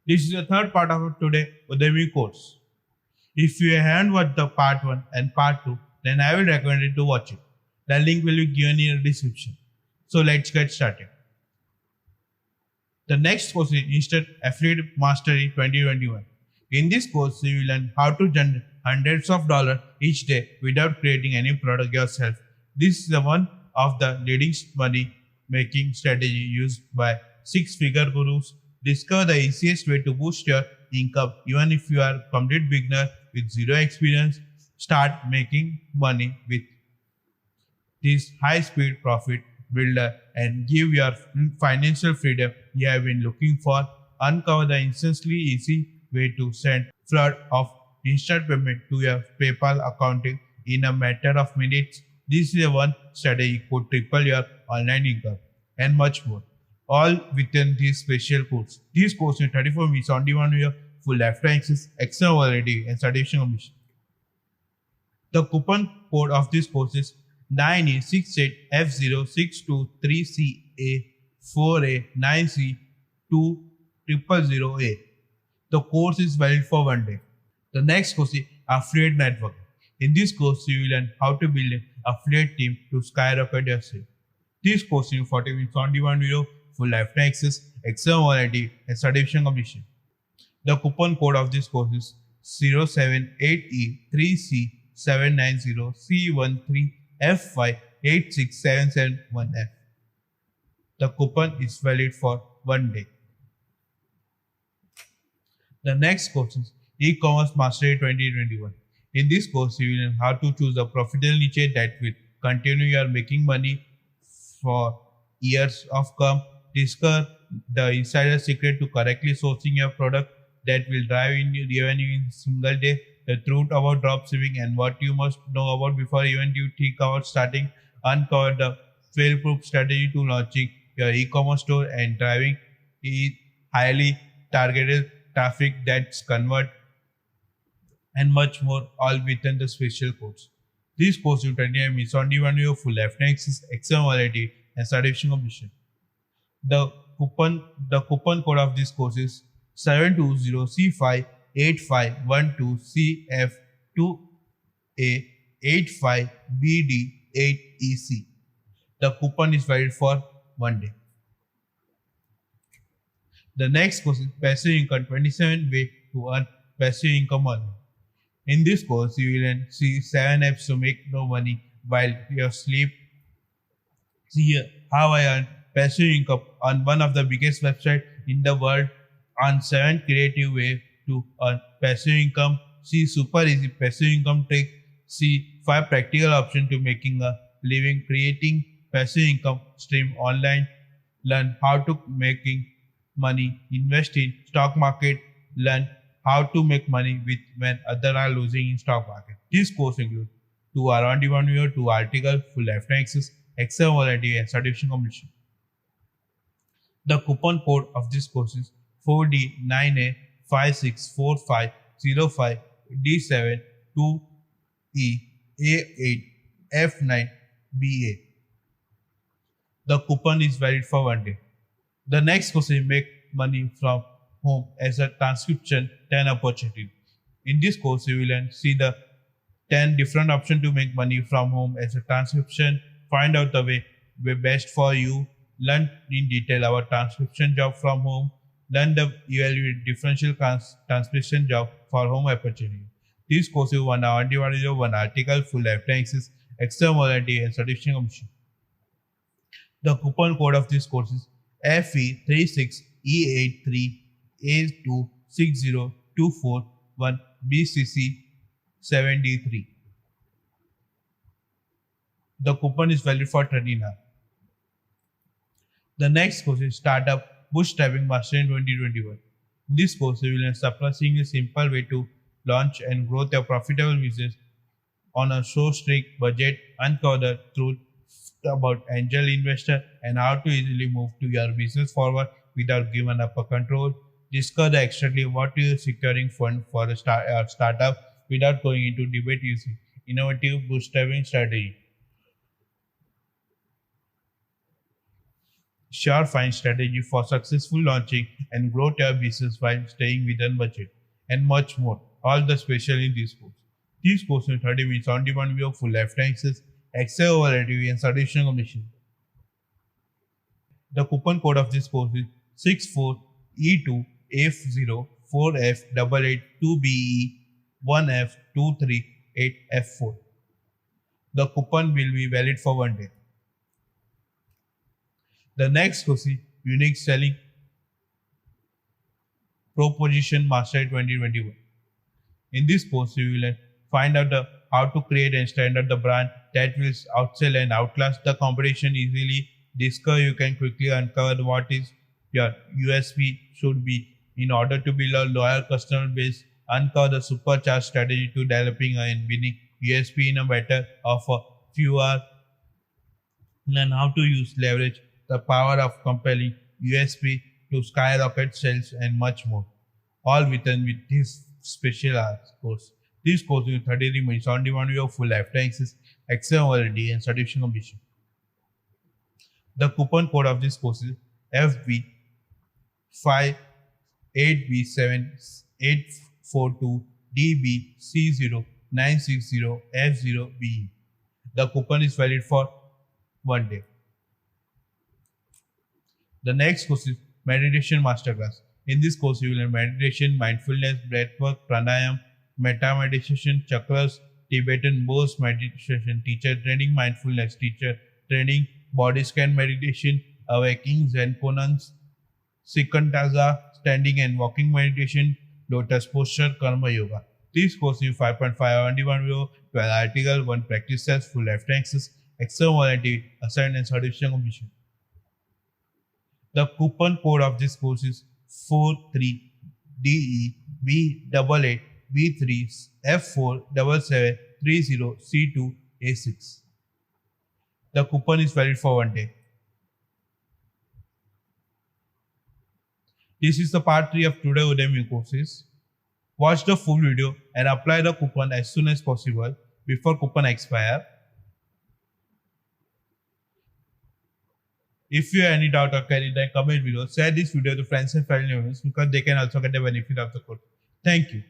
This is the third part of today Udemy course. If you haven't watched the part 1 and part 2, then I will recommend you to watch it. The link will be given in the description. So let's get started. The next course is Instant Affiliate Mastery 2021. In this course, you will learn how to generate hundreds of dollars each day without creating any product yourself. This is the one of the leading money making strategy used by six-figure gurus. Discover the easiest way to boost your income even if you are a complete beginner with zero experience. Start making money with this high speed profit builder and give your financial freedom you have been looking for. Uncover the instantly easy way to send flood of instant payment to your PayPal account in a matter of minutes. This is a one strategy could triple your online income and much more. All within this special course. This course in 34 minutes on demand with your full lifetime access, external validity, and certification commission. The coupon code of this course is 9E68F0623CA4A9C2000A. The course is valid for 1 day. The next course is Affiliate Network. In this course, you will learn how to build an affiliate team to skyrocket your sale. This course is 40 minutes on demand video, full lifetime access, external warranty, and certification commission. The coupon code of this course is 078E3C790C13F586771F. The coupon is valid for 1 day. The next course is E-commerce Mastery 2021. In this course, you will learn how to choose a profitable niche that will continue your making money for years of come. Discover the insider secret to correctly sourcing your product that will drive in revenue in a single day. The truth about dropshipping and what you must know about before even you think about starting. Uncover the fail-proof strategy to launching your e-commerce store and driving highly targeted traffic that's convert and much more, all within the special course. This course you 29 minutes on demand your full lifetime access, exam variety, and certification commission. The coupon code of this course is 720C58512CF2A85BD8EC. The coupon is valid for 1 day. The next course is Passive Income 27 Way to Earn Passive Income Online. In this course, you will see 7 apps to make no money while you sleep. See here how I earn passive income on one of the biggest websites in the world on 7 creative ways to earn passive income. See super easy passive income trick. See 5 practical options to making a living creating passive income stream online. Learn how to making money, invest in stock market, learn how to make money with when others are losing in stock market. This course includes 2 hour on demand video, 2 article, full lifetime access, Excel variety, and certification completion. The coupon code of this course is 4D9A564505D72E A8F9BA. The coupon is valid for 1 day. The next course is make money from home as a transcription 10 opportunity. In this course, you will see the 10 different options to make money from home as a transcription. Find out the way best for you. Learn in detail about transcription job from home. Learn the evaluate differential transcription job for home opportunity. This course is 1 hour divided over 1 article, full lifetime access, extra morality, and certification commission. The coupon code of this course is FE36E83A260241BCC7D3. The coupon is valid for 13 hours. The next course is Startup Bootstrapping Mastery in 2021. In this course, you will learn surprisingly simple way to launch and grow your profitable business on a so strict budget. Uncover the truth about angel investor and how to easily move to your business forward without giving up a control. Discover exactly what you are securing fund for a startup without going into debate using innovative bootstrapping strategy. surefire strategy for successful launching and growth your business while staying within budget, and much more. All the special in this course. This course in 30 minutes on demand view full lifetime access, excel volatility and solution commission. The coupon code of this course is 64E2F04F888 2BE1F238F4. The coupon will be valid for 1 day. The next course is Unique Selling Proposition Mastery 2021. In this course, you will find out how to create and stand out the brand that will outsell and outlast the competition easily. Discover you can quickly uncover what is your USP should be in order to build a loyal customer base. Uncover the supercharged strategy to developing and winning USP in a matter of a few hours. Learn how to leverage the power of compelling USP to skyrocket sales and much more. All within with this special course. This course in 33 minutes on demand view full lifetime access, excellent quality and certification completion. The coupon code of this course is FB58B7842DBC0960F0BE. The coupon is valid for 1 day. The next course is Meditation Masterclass. In this course, you will learn meditation, mindfulness, breathwork, pranayam, metta meditation, chakras, Tibetan Bose meditation, teacher training, mindfulness, teacher training, body scan meditation, awakening, Zen Konans, Sikantaza, standing and walking meditation, lotus posture, karma yoga. This course is 5.5 on demand video, 12 article, 1 practice test, full lifetime access, external warranty, assigned and certification completion. The coupon code of this course is 43DEB88B3F47730C2A6. The coupon is valid for 1 day. This is the part 3 of today Udemy courses. Watch the full video and apply the coupon as soon as possible before coupon expire. If you have any doubt or query, then comment below. Share this video to friends and family members because they can also get the benefit of the code. Thank you.